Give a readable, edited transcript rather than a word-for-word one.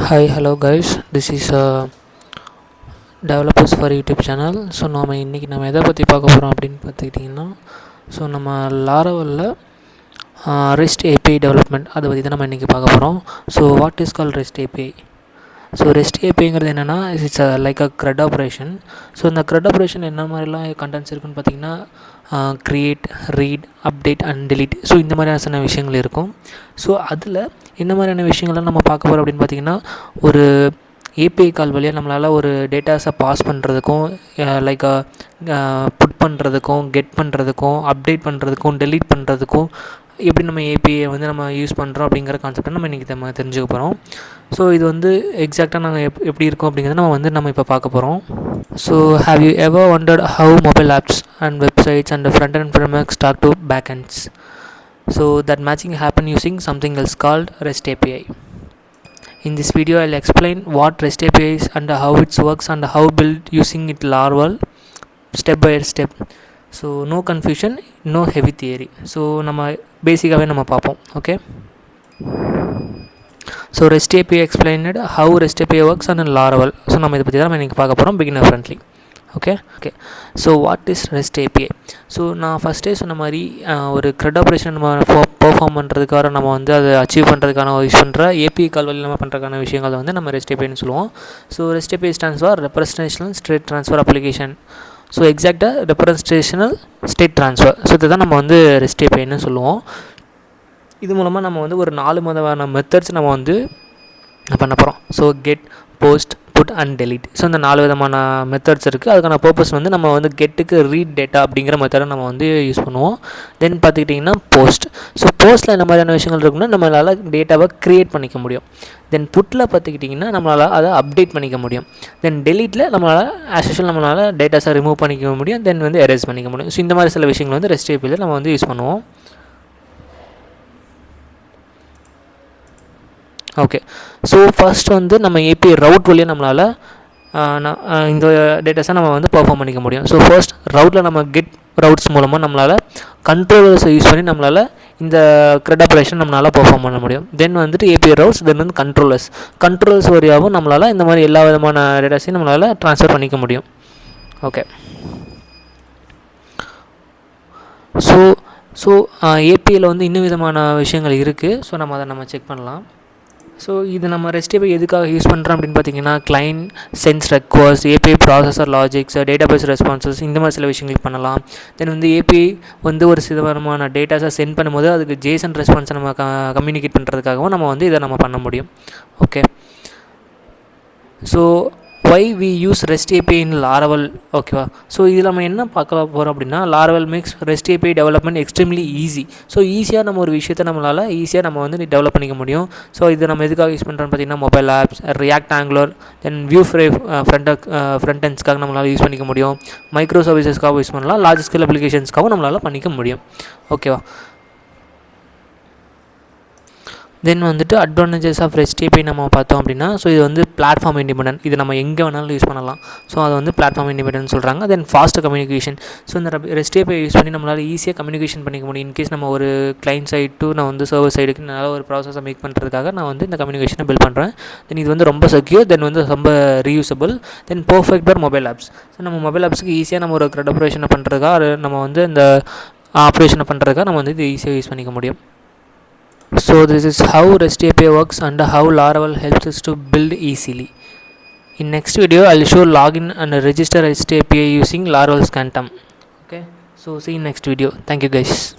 Hi, hello guys. This is developers for YouTube channel. So நம்ம எதை பற்றி பார்க்க போகிறோம் அப்படின்னு பார்த்துக்கிட்டிங்கன்னா, ஸோ நம்ம லாரவலில் ரெஸ்ட் ஏபிஐ டெவலப்மெண்ட் அதை பற்றி தான் நம்ம இன்றைக்கி பார்க்க போகிறோம். So what is call rest API? So rest ஏபிஐங்கிறது என்னென்னா, it's like a CRUD operation. So இந்த க்ரெட் ஆப்ரேஷன் என்ன மாதிரிலாம் கண்டென்ட்ஸ் இருக்குன்னு பார்த்தீங்கன்னா, create, read, update and delete. So இந்த மாதிரியான விஷயங்கள் இருக்கும். ஸோ அதில் என்ன மாதிரியான விஷயங்கள்லாம் நம்ம பார்க்க போகிறோம் அப்படின்னு பார்த்திங்கன்னா, ஒரு ஏபிஐ கால் வழியாக நம்மளால் ஒரு டேட்டாஸை பாஸ் பண்ணுறதுக்கும், லைக் புட் பண்ணுறதுக்கும், கெட் பண்ணுறதுக்கும், அப்டேட் பண்ணுறதுக்கும், டெலீட் பண்ணுறதுக்கும் எப்படி நம்ம ஏபிஐ வந்து நம்ம யூஸ் பண்ணுறோம் அப்படிங்கிற கான்செப்டை நம்ம இன்றைக்கி நம்ம தெரிஞ்சுக்க போகிறோம். ஸோ இது வந்து எக்ஸாக்டாக நாங்கள் எப்படி இருக்கும் அப்படிங்கிறத நம்ம இப்போ பார்க்க போகிறோம். So have you ever wondered how mobile apps and websites and front-end frameworks talk to backends? So that matching happen using something else called REST API. In this video I'll explain what REST API is and how it works and how build using it Laravel step by step. So no confusion, no heavy theory. So நம்ம பேசிக்காகவே நம்ம பார்ப்போம். Okay, so REST API explained how REST API works and Laravel. So நம்ம இதை பற்றி தான் நம்ம இன்றைக்கி பார்க்க போகிறோம், beginner friendly. Okay, so what is rest API? So நான் ஃபஸ்ட்டே சொன்ன மாதிரி ஒரு க்ரெட் ஆப்ரேஷன் நம்ம பெர்ஃபார்ம் பண்ணுறதுக்காக நம்ம வந்து அதை அச்சீவ் பண்ணுறதுக்கான யூஸ் பண்ணுற ஏபிஐ கால் வழி நம்ம பண்ணுறதுக்கான விஷயங்களை வந்து நம்ம ரெஸ்ட் ஏபிஐன்னு சொல்லுவோம். So rest API stands for representational state transfer application. So எக்ஸாக்டாக ரெப்ரசன்டேஷனல் ஸ்டேட் ட்ரான்ஸ்ஃபர். ஸோ இதை தான் நம்ம வந்து ரெஸ்ட் ஏபிஐன்னு சொல்லுவோம். இது மூலமாக நம்ம வந்து ஒரு 4 விதமான மெத்தட்ஸ் நம்ம வந்து பண்ண போகிறோம். So get, post, put and delete. So இந்த 4 விதமான மெத்தட்ஸ் இருக்குது. அதுக்கான பர்பஸ் வந்து நம்ம வந்து கெட்டுக்கு ரீட் டேட்டா அப்படிங்கிற மெத்தடை நம்ம வந்து யூஸ் பண்ணுவோம். தென் பார்த்துக்கிட்டிங்கன்னா போஸ்ட். ஸோ போஸ்ட்டில் என்ன மாதிரியான விஷயங்கள் இருக்குன்னா, நம்மளால் டேட்டாவை க்ரியேட் பண்ணிக்க முடியும். தென் புட்டில் பார்த்துக்கிட்டிங்கன்னா நம்மளால் அதை அப்டேட் பண்ணிக்க முடியும். தென் டெலீட்டில் நம்மளால் ஆஸ் யூஷுவல் நம்மளால் டேட்டாஸை ரிமூவ் பண்ணிக்க முடியும். தென் வந்து எரேஸ் பண்ணிக்க முடியும். ஸோ இந்த மாதிரி சில விஷயங்கள் வந்து ரெஸ்ட் ஏபிஐயில் நம்ம வந்து யூஸ் பண்ணுவோம். ஓகே, ஸோ ஃபர்ஸ்ட் வந்து நம்ம ஏபிஐ ரவுட் வழியாக நம்மளால் இந்த டேட்டாஸை நம்ம வந்து பெர்ஃபார்ம் பண்ணிக்க முடியும். ஸோ ஃபர்ஸ்ட் ரவுட்டில் நம்ம கெட் ரவுட்ஸ் மூலமாக நம்மளால் கண்ட்ரோலர்ஸை யூஸ் பண்ணி நம்மளால் இந்த க்ரெட் ஆப்ரேஷன் நம்மளால் பெர்ஃபார்ம் பண்ண முடியும். தென் வந்துட்டு ஏபிஐ ரவுட்ஸ், தென் வந்து கண்ட்ரோலர்ஸ் வழியாகவும் நம்மளால் இந்த மாதிரி எல்லா விதமான டேட்டாஸையும் நம்மளால் ட்ரான்ஸ்ஃபர் பண்ணிக்க முடியும். ஓகே, ஸோ ஏபிஐயில் வந்து இன்னும் விதமான விஷயங்கள் இருக்குது. ஸோ நம்ம அதை செக் பண்ணலாம். ஸோ இது நம்ம ரெஸ்ட் ஏபிஐ எதுக்காக யூஸ் பண்ணுறோம் அப்படின்னு பார்த்தீங்கன்னா, client sense request, API processor logics, database responses, இந்த மாதிரி சில விஷயங்கள் பண்ணலாம். தென் வந்து ஏபிஐ வந்து ஒரு சிலமான டேட்டாஸை சென்ட் பண்ணும்போது அதுக்கு ஜேசன் ரெஸ்பான்ஸை நம்ம கம்யூனிகேட் பண்ணுறதுக்காகவும் நம்ம வந்து இதை நம்ம பண்ண முடியும். Okay, so why we use REST API in Laravel? ஓகேவா, ஸோ இதில் நம்ம என்ன பார்க்க போகிறோம் அப்படின்னா, Laravel makes REST API development extremely easy. So ஈஸியாக நம்ம ஒரு விஷயத்தை நம்மளால் ஈஸியாக நம்ம வந்து டெவலப் பண்ணிக்க முடியும். ஸோ இது நம்ம எதுக்காக யூஸ் பண்ணுறோன்னு பார்த்தீங்கன்னா, மொபைல் ஆப்ஸ், ரியாக்ட், ஆங்குலர், தென் வியூ ஃப்ரண்ட் எண்ட்ஸ்க்காக நம்மளால் யூஸ் பண்ணிக்க முடியும். மைக்ரோ சர்வீசஸ்க்காக யூஸ் பண்ணலாம். லார்ஜ் ஸ்கேல் அப்ளிகேஷன்ஸ்க்காகவும் நம்மளால் பண்ணிக்க முடியும். ஓகேவா, தென் வந்துட்டு அட்வான்டேஜஸ் ஆஃப் ரெஸ்ட் ஏபிஐ நம்ம பார்த்தோம் அப்படின்னா, ஸோ இது வந்து பிளாட்ஃபார்ம் இண்டிபெண்டன்ட். இது நம்ம எங்கே வேணாலும் யூஸ் பண்ணலாம். ஸோ அது வந்து பிளாட்ஃபார்ம் இண்டிபெண்டன்ட் சொல்கிறாங்க. தென் ஃபாஸ்ட் கம்யூனிகேஷன். ஸோ இந்த ரெஸ்ட் ஏபிஐ யூஸ் பண்ணி நம்மளால் ஈஸியாக கம்யூனிகேஷன் பண்ணிக்க முடியும். இன்கேஸ் நம்ம ஒரு கிளைண்ட் சைடு டு நான் வந்து சர்வர் சைடுக்கு நல்ல ஒரு ப்ராசஸை மேக் பண்ணுறதுக்காக நான் வந்து இந்த கம்யூனிகேஷனை பில்ட் பண்ணுறேன். தென் இது வந்து ரொம்ப செக்யூர், தென் வந்து ரொம்ப reusable, then perfect for mobile apps. So நம்ம மொபைல் ஆப்ஸுக்கு ஈஸியாக நம்ம ஒரு க்ரெட் ஆப்ரேஷனை பண்ணுறதுக்காக நம்ம வந்து இந்த ஆப்ரேஷனை பண்ணுறதுக்காக நம்ம வந்து இது ஈஸியாக யூஸ் பண்ணிக்க முடியும். So this is how REST API works and how Laravel helps us to build easily. In next video I'll show login and register REST API using Laravel Scantum. Okay, so see you in next video. Thank you guys.